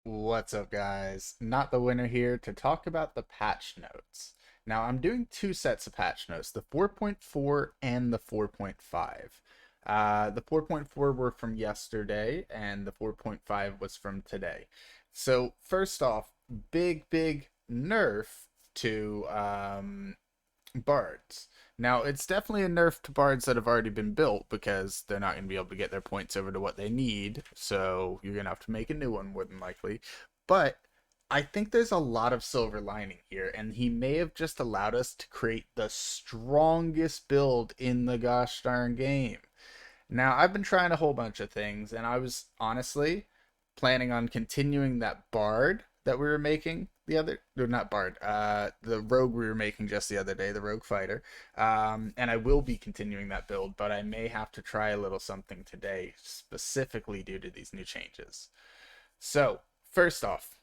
What's up, guys? Not the winner here to talk about the patch notes. Now, I'm doing two sets of patch notes, the 4.4 and the 4.5. The 4.4 were from yesterday, and the 4.5 was from today. So, first off, big nerf to bards. Now, it's definitely a nerf to bards that have already been built because they're not going to be able to get their points over to what they need. So you're going to have to make a new one more than likely. But I think there's a lot of silver lining here, and he may have just allowed us to create the strongest build in the gosh darn game. Now, I've been trying a whole bunch of things, and I was honestly planning on continuing that bard that we were making the other, or not bard, the rogue we were making just the other day, the rogue fighter. And I will be continuing that build, but I may have to try a little something today, specifically due to these new changes. So, first off,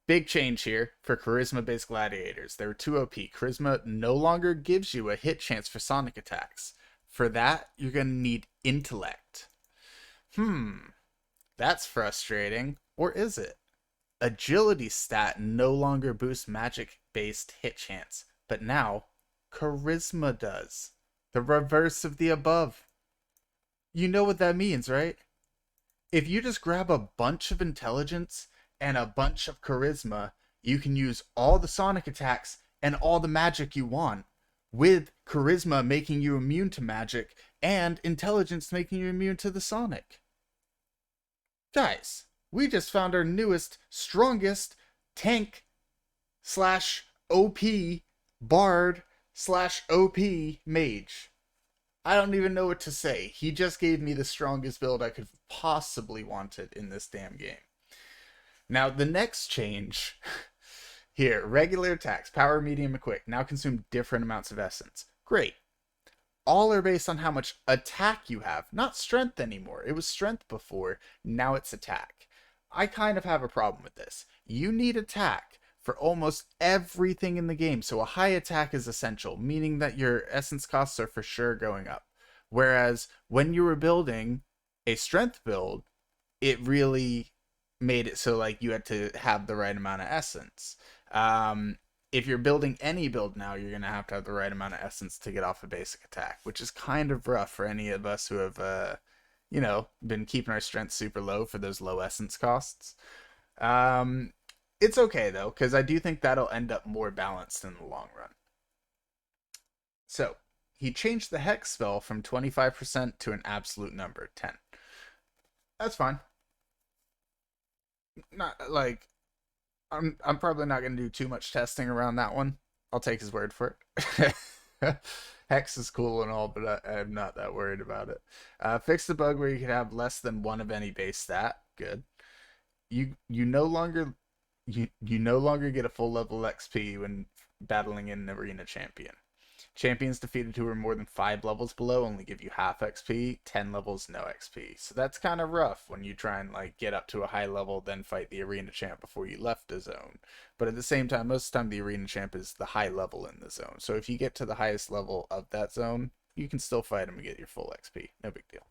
big change here for charisma based gladiators. They were too OP. Charisma no longer gives you a hit chance for sonic attacks. For that, you're going to need intellect. That's frustrating. Or is it? Agility stat no longer boosts magic based hit chance, but now charisma does. The reverse of the above. You know what that means, right? If you just grab a bunch of intelligence and a bunch of charisma, you can use all the sonic attacks and all the magic you want, with charisma making you immune to magic and intelligence making you immune to the sonic. Guys, we just found our newest, strongest tank slash OP bard slash OP mage. I don't even know what to say. He just gave me the strongest build I could possibly wanted in this damn game. Now, the next change here, regular attacks, power, medium, and quick, now consume different amounts of essence. Great. All are based on how much attack you have, not strength anymore. It was strength before, now it's attack. I kind of have a problem with this. You need attack for almost everything in the game, so a high attack is essential, meaning that your essence costs are for sure going up. Whereas when you were building a strength build, it really made it so like you had to have the right amount of essence. If you're building any build now, you're going to have the right amount of essence to get off a basic attack, which is kind of rough for any of us who have, been keeping our strength super low for those low essence costs. It's okay, though, because I do think that'll end up more balanced in the long run. So, he changed the Hex spell from 25% to an absolute number, 10. That's fine. Not like I'm probably not going to do too much testing around that one. I'll take his word for it. Hex is cool and all, but I'm not that worried about it. Fix the bug where you can have less than one of any base stat. Good. You no longer no longer get a full level XP when battling an arena champion. Champions defeated who are more than 5 levels below only give you half XP, 10 levels no XP. So that's kind of rough when you try and like get up to a high level, then fight the arena champ before you left the zone. But at the same time, most of the time the arena champ is the high level in the zone. So if you get to the highest level of that zone, you can still fight him and get your full XP. No big deal.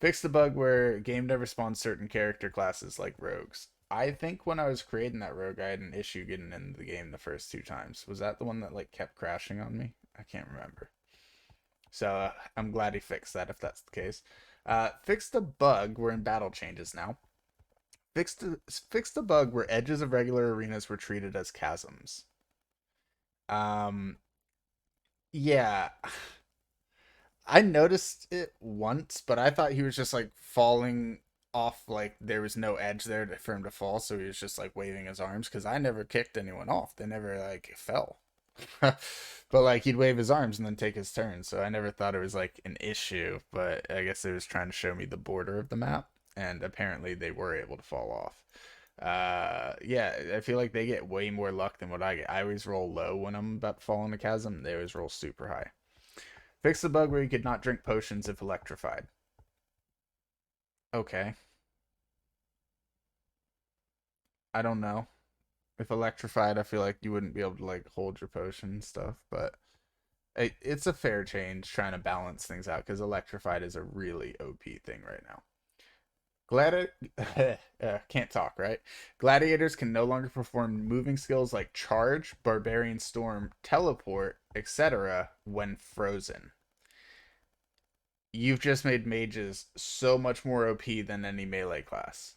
Fix the bug where game never spawns certain character classes like rogues. I think when I was creating that rogue, I had an issue getting into the game the first 2 times. Was that the one that like kept crashing on me? I can't remember. So I'm glad he fixed that if that's the case. Fix the bug. We're in battle changes now. Fix the bug where edges of regular arenas were treated as chasms. Yeah. I noticed it once, but I thought he was just like falling off, like there was no edge there for him to fall, so he was just like waving his arms because I never kicked anyone off. They never like fell. But like he'd wave his arms and then take his turn, so I never thought it was like an issue, but I guess it was trying to show me the border of the map, and apparently they were able to fall off. Yeah, I feel like they get way more luck than what I get. I always roll low when I'm about to fall in a chasm. They always roll super high. Fix the bug where you could not drink potions if electrified. Okay. I don't know. If electrified, I feel like you wouldn't be able to like hold your potion and stuff, but it's a fair change trying to balance things out because electrified is a really OP thing right now. Can't talk, right? Gladiators can no longer perform moving skills like charge, barbarian storm, teleport, etc. when frozen. You've just made mages so much more OP than any melee class.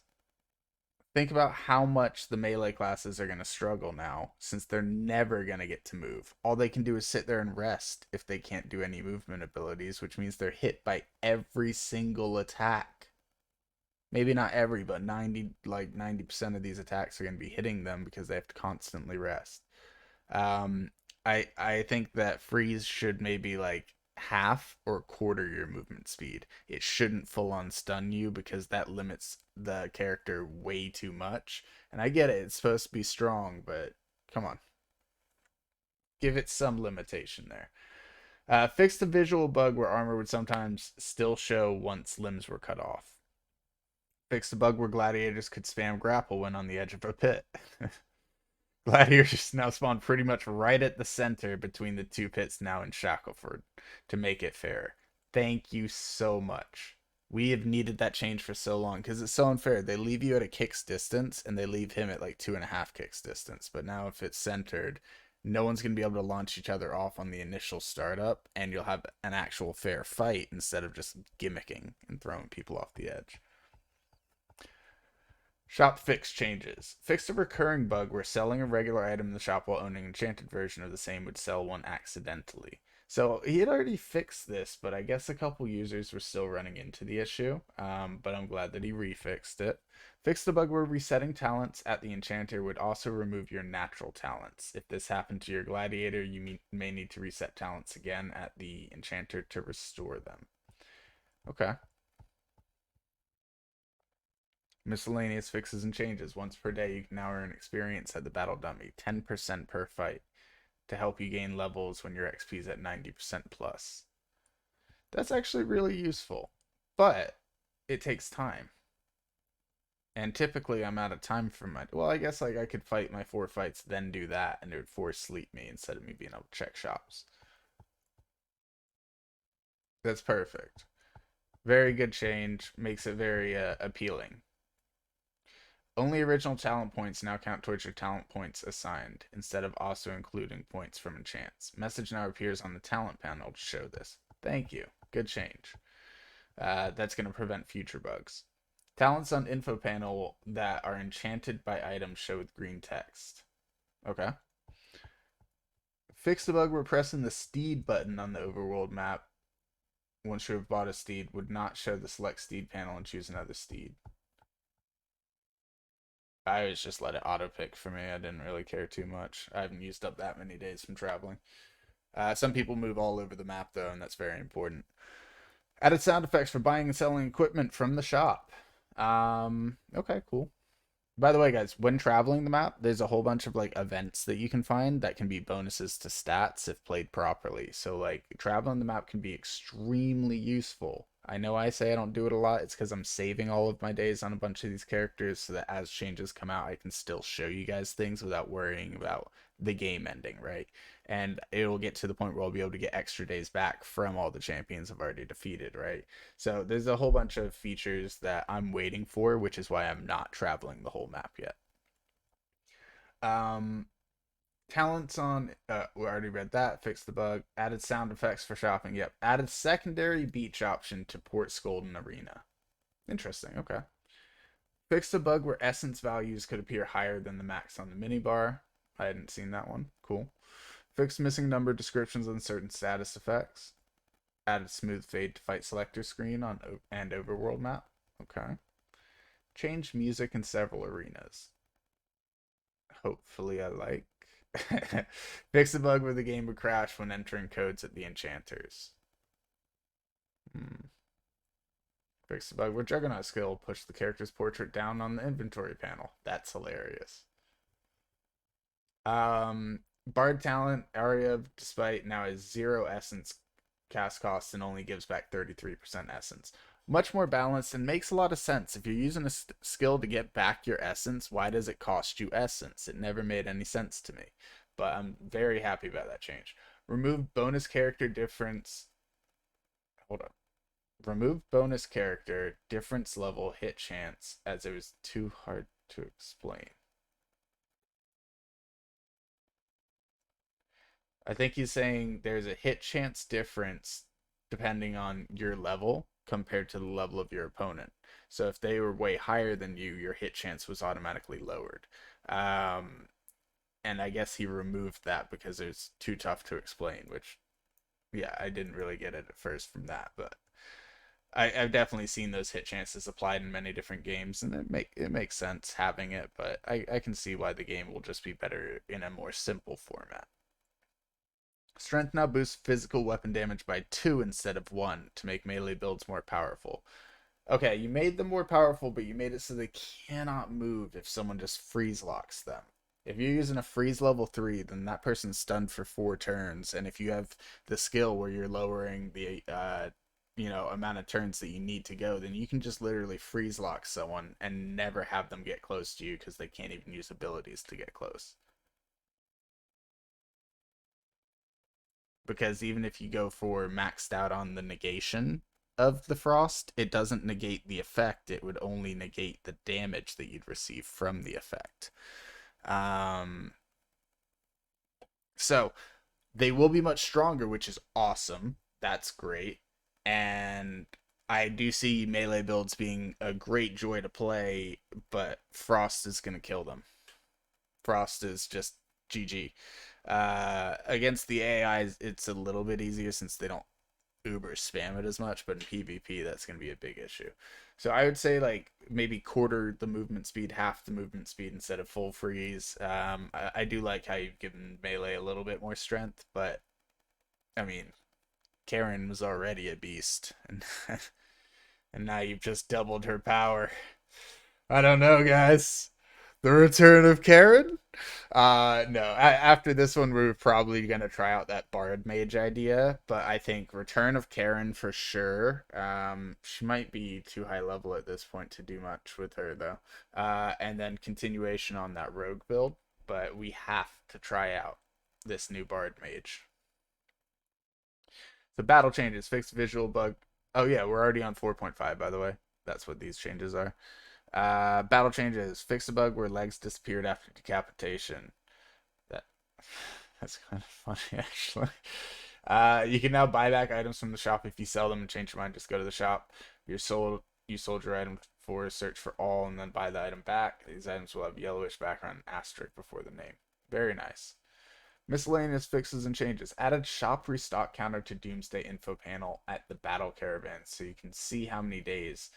Think about how much the melee classes are going to struggle now, since they're never going to get to move. All they can do is sit there and rest if they can't do any movement abilities, which means they're hit by every single attack. Maybe not every, but 90% of these attacks are going to be hitting them because they have to constantly rest. Um, I think that freeze should maybe like half or quarter your movement speed. It shouldn't full on stun you because that limits the character way too much. And I get it, it's supposed to be strong, but come on. Give it some limitation there. Fix the visual bug where armor would sometimes still show once limbs were cut off. Fix the bug where gladiators could spam grapple when on the edge of a pit. Gladiators now spawn pretty much right at the center between the two pits now in Shackleford to make it fair. Thank you so much. We have needed that change for so long because it's so unfair. They leave you at a kick's distance and they leave him at like 2.5 kicks distance. But now if it's centered, no one's going to be able to launch each other off on the initial startup and you'll have an actual fair fight instead of just gimmicking and throwing people off the edge. Shop fix changes. Fixed a recurring bug where selling a regular item in the shop while owning an enchanted version of the same would sell one accidentally. So he had already fixed this, but I guess a couple users were still running into the issue. But I'm glad that he refixed it. Fixed the bug where resetting talents at the enchanter would also remove your natural talents. If this happened to your gladiator, you may need to reset talents again at the enchanter to restore them. Okay. Miscellaneous fixes and changes. Once per day, you can now earn experience at the battle dummy, 10% per fight, to help you gain levels when your XP is at 90% plus. That's actually really useful, but it takes time. And typically, I'm out of time for my. Well, I guess like I could fight my 4 fights, then do that, and it would force sleep me instead of me being able to check shops. That's perfect. Very good change. Makes it very appealing. Only original talent points now count towards your talent points assigned, instead of also including points from enchants. Message now appears on the talent panel to show this. Thank you. Good change. That's going to prevent future bugs. Talents on info panel that are enchanted by items show with green text. Okay. Fix the bug where pressing the steed button on the overworld map once you have bought a steed would not show the select steed panel and choose another steed. I always just let it auto pick for me. I didn't really care too much. I haven't used up that many days from traveling. Some people move all over the map though, and that's very important. Added sound effects for buying and selling equipment from the shop. Okay, cool. By the way, guys, when traveling the map, there's a whole bunch of like events that you can find that can be bonuses to stats if played properly. So like traveling the map can be extremely useful. I know I say I don't do it a lot. It's because I'm saving all of my days on a bunch of these characters so that as changes come out, I can still show you guys things without worrying about the game ending, right? And it'll get to the point where I'll be able to get extra days back from all the champions I've already defeated, right? So there's a whole bunch of features that I'm waiting for, which is why I'm not traveling the whole map yet. Um, Talents on, we already read that. Fixed the bug. Added sound effects for shopping. Yep. Added secondary beach option to Port's Golden Arena. Interesting. Okay. Fixed the bug where essence values could appear higher than the max on the minibar. I hadn't seen that one. Cool. Fixed missing number descriptions on certain status effects. Added smooth fade to fight selector screen on and overworld map. Okay. Changed music in several arenas. Hopefully I like. Fix the bug where the game would crash when entering codes at the enchanters. Fix the bug where Juggernaut skill pushed the character's portrait down on the inventory panel. That's hilarious. Bard talent area of despite now is 0 essence cast cost and only gives back 33% essence. Much more balanced and makes a lot of sense. If you're using a skill to get back your essence, why does it cost you essence? It never made any sense to me, but I'm very happy about that change. Remove bonus character difference. Hold on. Remove bonus character, difference level, hit chance, as it was too hard to explain. I think he's saying there's a hit chance difference depending on your level compared to the level of your opponent. So if they were way higher than you, your hit chance was automatically lowered. Um, and I guess he removed that because it was too tough to explain, which, yeah, I didn't really get it at first from that, but I've definitely seen those hit chances applied in many different games, and it makes sense having it, but I can see why the game will just be better in a more simple format. Strength now boosts physical weapon damage by 2 instead of 1 to make melee builds more powerful. Okay, you made them more powerful, but you made it so they cannot move if someone just freeze locks them. If you're using a freeze level 3, then that person's stunned for 4 turns, and if you have the skill where you're lowering the amount of turns that you need to go, then you can just literally freeze lock someone and never have them get close to you because they can't even use abilities to get close. Because even if you go for maxed out on the negation of the frost, it doesn't negate the effect. It would only negate the damage that you'd receive from the effect. So they will be much stronger, which is awesome. That's great. And I do see melee builds being a great joy to play, but Frost is going to kill them. Frost is just GG. Against the AIs, it's a little bit easier since they don't uber spam it as much, but in PvP, that's going to be a big issue. So I would say like maybe quarter the movement speed, half the movement speed instead of full freeze. I do like how you've given melee a little bit more strength, but I mean, Karen was already a beast, and and now you've just doubled her power. I don't know, guys. The return of Karen? No. After this one, we're probably gonna try out that Bard Mage idea, but I think Return of Karen for sure. She might be too high level at this point to do much with her though. And then continuation on that Rogue build, but we have to try out this new Bard Mage. The battle changes, fixed visual bug. Oh yeah, we're already on 4.5 by the way. That's what these changes are. Battle changes. Fix a bug where legs disappeared after decapitation. That that's kind of funny actually. You can now buy back items from the shop if you sell them and change your mind. Just go to the shop. You sold your item for search for all and then buy the item back. These items will have yellowish background and asterisk before the name. Very nice. Miscellaneous fixes and changes. Added shop restock counter to Doomsday info panel at the battle caravan so you can see how many days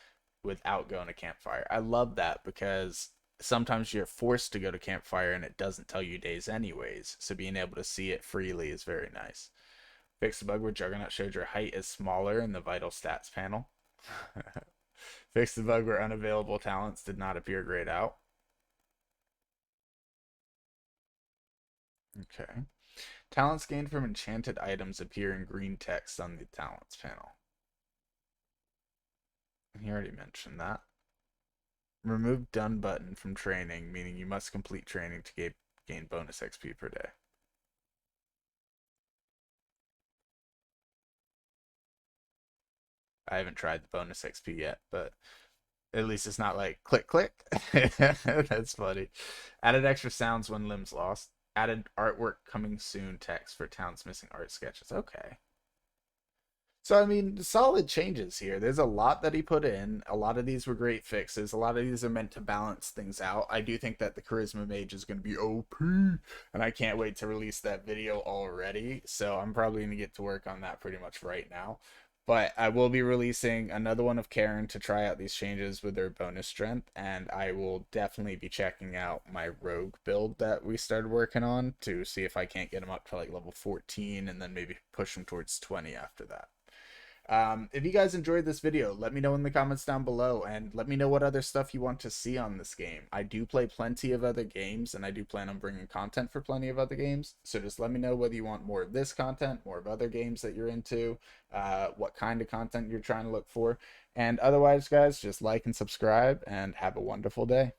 without going to campfire. I love that because sometimes you're forced to go to campfire and it doesn't tell you days anyways. So being able to see it freely is very nice. Fix the bug where Juggernaut showed your height is smaller in the vital stats panel. Fix the bug where unavailable talents did not appear grayed out. Okay. Talents gained from enchanted items appear in green text on the talents panel. He already mentioned that. Remove done button from training, meaning you must complete training to gain bonus XP per day. I haven't tried the bonus XP yet, but at least it's not like click click. That's funny. Added extra sounds when limbs lost. Added artwork coming soon text for towns missing art sketches. Okay. So, I mean, solid changes here. There's a lot that he put in. A lot of these were great fixes. A lot of these are meant to balance things out. I do think that the Charisma Mage is going to be OP, and I can't wait to release that video already. So I'm probably going to get to work on that pretty much right now. But I will be releasing another one of Karen to try out these changes with their bonus strength, and I will definitely be checking out my Rogue build that we started working on to see if I can't get him up to like level 14 and then maybe push him towards 20 after that. If you guys enjoyed this video, let me know in the comments down below and let me know what other stuff you want to see on this game. I do play plenty of other games and I do plan on bringing content for plenty of other games. So just let me know whether you want more of this content, more of other games that you're into, what kind of content you're trying to look for. And otherwise, guys, just like and subscribe and have a wonderful day.